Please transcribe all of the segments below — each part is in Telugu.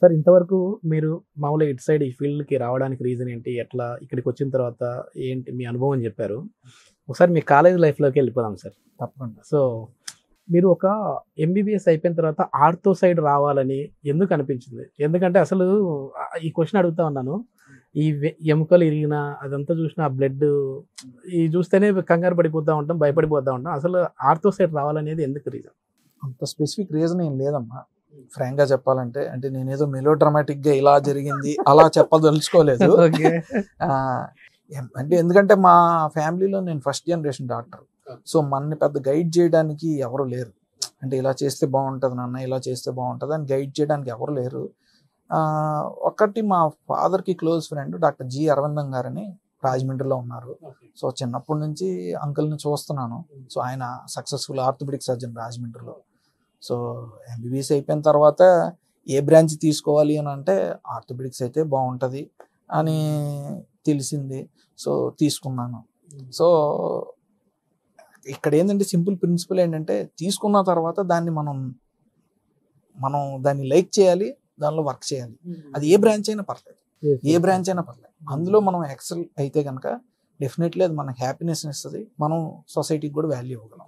సార్ ఇంతవరకు మీరు మామూలుగా ఇటు సైడ్ ఈ ఫీల్డ్‌కి రావడానికి రీజన్ ఏంటి? ఎట్లా ఇక్కడికొచ్చిన తర్వాత ఏంటి మీ అనుభవం చెప్పారు. ఒకసారి మీ కాలేజ్ లైఫ్‌లోకి వెళ్ళిపోదాం సార్. తప్పకుండా. సో, మీరు ఒక ఎంబీబీఎస్ అయిపోయిన తర్వాత ఆర్థో సైడ్ రావాలని ఎందుకు అనిపించింది? ఎందుకంటే అసలు ఈ క్వెషన్ అడుగుతా ఉన్నాను. ఈ ఎముకలు ఇరిగినా అదంతా చూసినా బ్లడ్ ఇవి చూస్తేనే కంగారు పడిపోతా ఉంటాం, భయపడిపోతా ఉంటాం. అసలు ఆర్థో సైడ్ రావాలనేది ఎందుకు రీజన్? అంత స్పెసిఫిక్ రీజన్ ఏం లేదమ్మా. ఫ్రాంక్‌గా చెప్పాలంటే అంటే నేనేదో మెలోడ్రామాటిక్‌గా ఇలా జరిగింది అలా చెప్పదలుచుకోలేదు. ఓకే. అంటే ఎందుకంటే మా ఫ్యామిలీలో నేను ఫస్ట్ జనరేషన్ డాక్టర్. సో మనని పెద్ద గైడ్ చేయడానికి ఎవరు లేరు. అంటే ఇలా చేస్తే బాగుంటుంది నాన్న, ఇలా చేస్తే బాగుంటుంది అని గైడ్ చేయడానికి ఎవరు లేరు. ఒకటి మా ఫాదర్కి క్లోజ్ ఫ్రెండ్ డాక్టర్ జి అరవిందం గారని రాజమండ్రిలో ఉన్నారు. సో చిన్నప్పటి నుంచి అంకుల్ని చూస్తున్నాను. సో ఆయన సక్సెస్ఫుల్ ఆర్థోపెడిక్ సర్జన్ రాజమండ్రిలో. సో ఎంబీబీఎస్ అయిపోయిన తర్వాత ఏ బ్రాంచ్ తీసుకోవాలి అని అంటే ఆర్థోపెడిక్స్ అయితే బాగుంటుంది అని తెలిసింది. సో తీసుకున్నాను. సో ఇక్కడ ఏంటంటే సింపుల్ ప్రిన్సిపల్ ఏంటంటే తీసుకున్న తర్వాత దాన్ని మనం దాన్ని లైక్ చేయాలి, దానిలో వర్క్ చేయాలి. అది ఏ బ్రాంచ్ అయినా పర్లేదు, ఏ బ్రాంచ్ అయినా పర్లేదు. అందులో మనం ఎక్సెల్ అయితే కనుక డెఫినెట్లీ అది మనకు హ్యాపీనెస్ ఇస్తుంది. మనం సొసైటీకి కూడా వాల్యూ ఇవ్వగలం.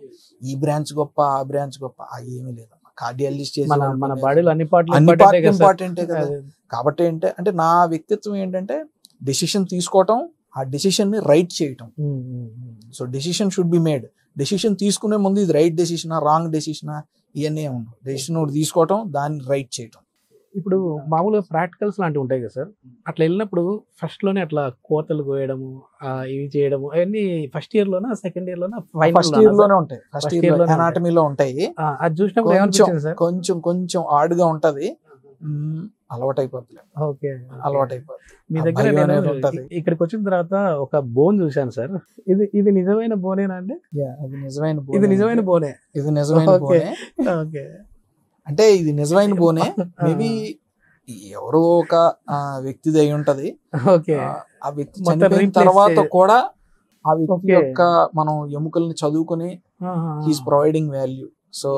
ఈ బ్రాంచ్ గొప్ప, ఆ బ్రాంచ్ గొప్ప ఏమీ లేదమ్మా. కార్డియాలజిస్ట్ మన బాడీలో అన్ని పార్ట్లు ఇంపార్టెంటే కదా. కాబట్టి అంటే నా వ్యక్తిత్వం ఏంటంటే డెసిషన్ తీసుకోవటం, ఆ డెసిషన్ ని రైట్ చేయటం. So decision should be made. Decision తీసుకునే ముందు ఇది రైట్ డెసిషనా రాంగ్ డెసిషనా ఇవన్నీ ఉండవు. డెసిషన్ తీసుకోవటం, దాన్ని రైట్ చేయటం. ఇప్పుడు మామూలుగా ప్రాక్టికల్స్ లాంటివి ఉంటాయి కదా సార్, అట్లా వెళ్ళినప్పుడు ఫస్ట్లోనే అట్లా కోతలు కోయడము ఇవి చేయడము అవన్నీ ఫస్ట్ ఇయర్లోనా సెకండ్ ఇయర్లోనా? ఫస్ట్ ఇయర్ లోనే ఉంటాయి. ఫస్ట్ ఇయర్ లో అనాటమీలో ఉంటాయి. అది చూసినప్పుడు కొంచెం హార్డ్గా ఉంటది. అలవాటైపోతుంది. ఓకే, అలవాటైపోతుంది. మీ దగ్గర ఇక్కడికి వచ్చిన తర్వాత ఒక బోన్ చూశాను సార్. ఇది నిజమైన బోనేనా అండి? అది నిజమైన బోన్. ఇది నిజమైన బోనే. ఇది నిజమైన బోనే. ఓకే. అంటే ఇది నిజమైన బోనే. మేబీ ఎవరో ఒక వ్యక్తిది అయి ఉంటది. ఓకే. ఆ వ్యక్తి చనిపోయిన తర్వాత కూడా ఆ వ్యక్తి యొక్క మనం ఎముకల్ని చదువుకుని he's providing value. So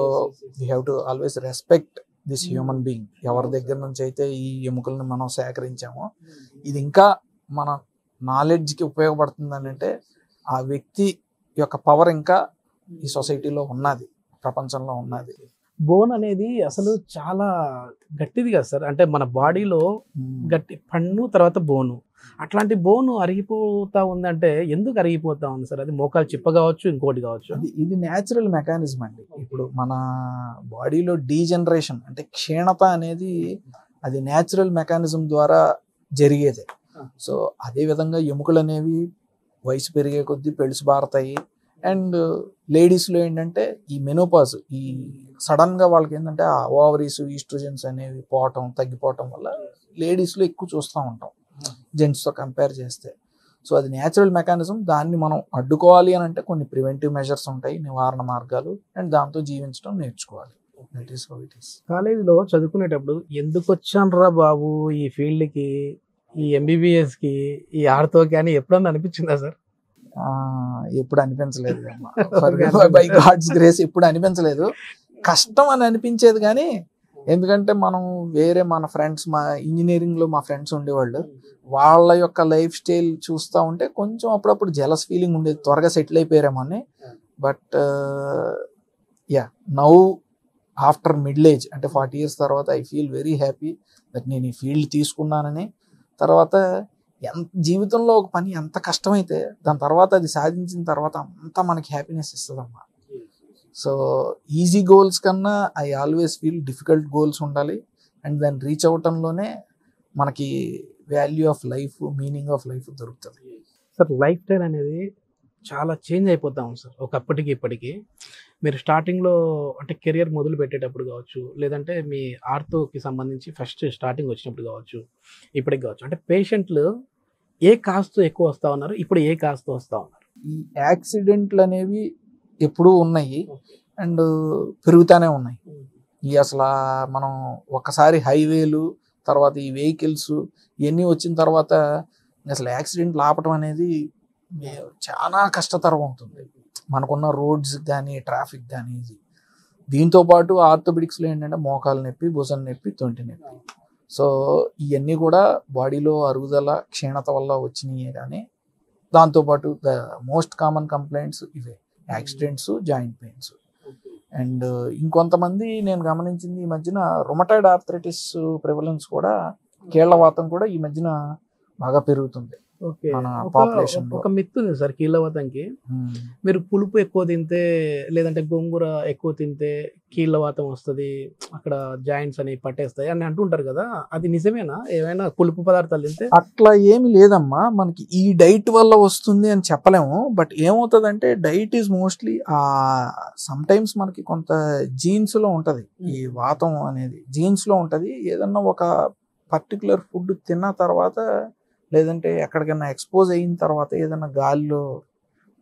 we have to always respect this human being. ఎవరి దగ్గర నుంచి అయితే ఈ ఎముకల్ని మనం సేకరించామో ఇది ఇంకా మన నాలెడ్జ్కి ఉపయోగపడుతుంది అని అంటే ఆ వ్యక్తి యొక్క పవర్ ఇంకా ఈ సొసైటీలో ఉన్నది, ప్రపంచంలో ఉన్నది. బోన్ అనేది అసలు చాలా గట్టిది కదా సార్. అంటే మన బాడీలో గట్టి పన్ను తర్వాత బోను, అట్లాంటి బోను అరిగిపోతా ఉందంటే ఎందుకు అరిగిపోతా ఉంది సార్? అది మోకాలు చిప్ప కావచ్చు, ఇంకోటి కావచ్చు. ఇది న్యాచురల్ మెకానిజం అండి. ఇప్పుడు మన బాడీలో డీజనరేషన్ అంటే క్షీణత అనేది అది న్యాచురల్ మెకానిజం ద్వారా జరిగేదే. సో అదే విధంగా ఎముకలు అనేవి వయసు పెరిగే కొద్దీ పెళుసు బారతాయి. అండ్ లేడీస్లో ఏంటంటే ఈ మెనోపాజ్, ఈ సడన్గా వాళ్ళకి ఏంటంటే ఆ ఓవరీస్ ఈస్ట్రోజన్స్ అనేవి తగ్గిపోవటం వల్ల లేడీస్లో ఎక్కువ చూస్తూ ఉంటాం జెంట్స్తో కంపేర్ చేస్తే. సో అది న్యాచురల్ మెకానిజం. దాన్ని మనం అడ్డుకోవాలి అని అంటే కొన్ని ప్రివెంటివ్ మెజర్స్ ఉంటాయి, నివారణ మార్గాలు, అండ్ దాంతో జీవించడం నేర్చుకోవాలి. That is how it is. కాలేజీలో చదువుకునేటప్పుడు ఎందుకు వచ్చానురా బాబు ఈ ఫీల్డ్కి, ఈ ఎంబీబీఎస్కి, ఈ ఆర్థోకి అని ఎప్పుడన్నా అనిపించిందా సార్? ఎప్పుడు అనిపించలేదు. బై గాడ్స్ గ్రేస్ ఎప్పుడు అనిపించలేదు. కష్టం అని అనిపించేది కానీ, ఎందుకంటే మనం మన ఫ్రెండ్స్, మా ఇంజనీరింగ్లో మా ఫ్రెండ్స్ ఉండేవాళ్ళు, వాళ్ళ యొక్క లైఫ్ స్టైల్ చూస్తూ ఉంటే కొంచెం అప్పుడప్పుడు జెలస్ ఫీలింగ్ ఉండేది, త్వరగా సెటిల్ అయిపోయారేమో అని. But now after middle age అంటే 40 years తర్వాత I feel very happy that నేను ఈ ఫీల్డ్ తీసుకున్నానని. తర్వాత జీవితంలో ఒక పని ఎంత కష్టమైతే దాని తర్వాత అది సాధించిన తర్వాత అంతా మనకి హ్యాపీనెస్ ఇస్తుందమ్మా. సో ఈజీ గోల్స్ కన్నా I always feel difficult goals ఉండాలి. అండ్ దాన్ని రీచ్ అవటంలోనే మనకి value of life, meaning of life దొరుకుతుంది. సార్ లైఫ్ స్టైల్ అనేది చాలా చేంజ్ అయిపోతాం సార్ ఒకప్పటికి ఇప్పటికి. మీరు స్టార్టింగ్లో అంటే కెరియర్ మొదలు పెట్టేటప్పుడు కావచ్చు, లేదంటే మీ ఆర్థోకి సంబంధించి ఫస్ట్ స్టార్టింగ్ వచ్చినప్పుడు కావచ్చు, ఇప్పటికి కావచ్చు, అంటే పేషెంట్లు ఏ కాస్తో ఎక్కువ వస్తూ ఉన్నారు, ఇప్పుడు ఏ కాస్తో వస్తూ ఉన్నారు? ఈ యాక్సిడెంట్లు అనేవి ఎప్పుడూ ఉన్నాయి అండ్ పెరుగుతూనే ఉన్నాయి. ఈ అసలు మనం ఒకసారి హైవేలు, తర్వాత ఈ వెహికల్స్ ఇవన్నీ వచ్చిన తర్వాత అసలు యాక్సిడెంట్లు ఆపటం అనేది చాలా కష్టతరం అవుతుంది. మనకున్న రోడ్స్ కానీ ట్రాఫిక్ కానీ. దీంతో పాటు ఆర్థోపెడిక్స్లో ఏంటంటే మోకాలు నొప్పి, భుజం నొప్పి, తొంటి నొప్పి. సో ఇవన్నీ కూడా బాడీలో అరుగుదల క్షీణత వల్ల వచ్చినాయి. కానీ దాంతోపాటు ద మోస్ట్ కామన్ కంప్లైంట్స్ ఇవే, యాక్సిడెంట్స్, జాయింట్ పెయిన్స్. అండ్ ఇంకొంతమంది నేను గమనించింది ఈ మధ్యన రొమటాయిడ్ ఆర్థరైటిస్ ప్రివలెన్స్ కూడా, కీళ్లవాతం కూడా ఈ మధ్యన బాగా పెరుగుతుంది ఓకే. మన పాపులేషన్ లో. ఒక మిత్ ఉంది సార్ కీళ్ళవాతంకి. మీరు పులుపు ఎక్కువ తింటే లేదంటే గోంగూర ఎక్కువ తింటే కీళ్ళవాతం వస్తుంది, అక్కడ జాయింట్స్ అని పట్టేస్తాయి అని అంటుంటారు కదా, అది నిజమేనా? ఏమైనా పులుపు పదార్థాలు తింటే? అట్లా ఏమి లేదమ్మా, మనకి ఈ డైట్ వల్ల వస్తుంది అని చెప్పలేము. బట్ ఏమవుతుందంటే diet is mostly some times మనకి కొంత జీన్స్ లో ఉంటది. ఈ వాతం అనేది జీన్స్ లో ఉంటది. ఏదన్నా ఒక పర్టికులర్ ఫుడ్ తిన్న తర్వాత, లేదంటే ఎక్కడికైనా ఎక్స్పోజ్ అయిన తర్వాత, ఏదైనా గాలిలో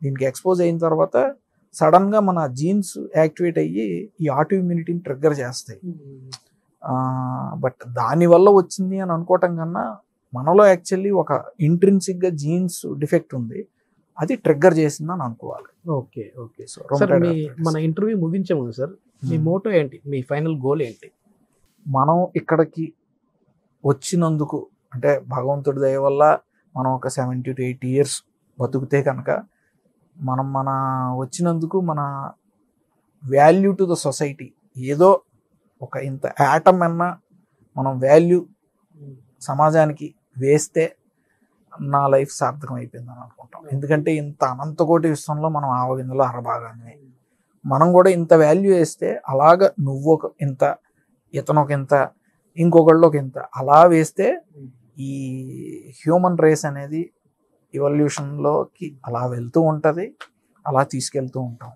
దీనికి ఎక్స్పోజ్ అయిన తర్వాత సడన్ గా మన జీన్స్ యాక్టివేట్ అయ్యి ఈ ఆటో ఇమ్యూనిటీని ట్రిగ్గర్ చేస్తాయి. బట్ దానివల్ల వచ్చింది అని అనుకోవటం కన్నా, మనలో యాక్చువల్లీ ఒక ఇంట్రిన్సిక్ గా జీన్స్ డిఫెక్ట్ ఉంది, అది ట్రిగ్గర్ చేసిందని అనుకోవాలి. Okay okay. సార్ మన ఇంటర్వ్యూ ముగించే ముందు సార్, మీ మోటో ఏంటి, మీ ఫైనల్ గోల్ ఏంటి? మనం ఇక్కడికి వచ్చినందుకు, అంటే భగవంతుడి దయ వల్ల మనం ఒక 70 to 80 years బతుకుతే కనుక, మన వచ్చినందుకు మన వాల్యూ టు ద సొసైటీ, ఏదో ఒక ఇంత యాటమ్ అన్నా మనం వాల్యూ సమాజానికి వేస్తే నా లైఫ్ సార్థకం అయిపోయిందని అనుకుంటాం. ఎందుకంటే ఇంత అనంతకోటి విశ్వంలో మనం ఆవగింజలో అరభాగాన్ని, మనం కూడా ఇంత వాల్యూ వేస్తే, అలాగ నువ్వు ఒక ఇంత, ఇతను ఒక ఇంత, ఇంకొకళ్ళు ఒక ఇంత, అలా వేస్తే ఈ హ్యూమన్ రేస్ అనేది ఎవల్యూషన్లోకి అలా వెళ్తూ ఉంటుంది, అలా తీసుకెళ్తూ ఉంటాం.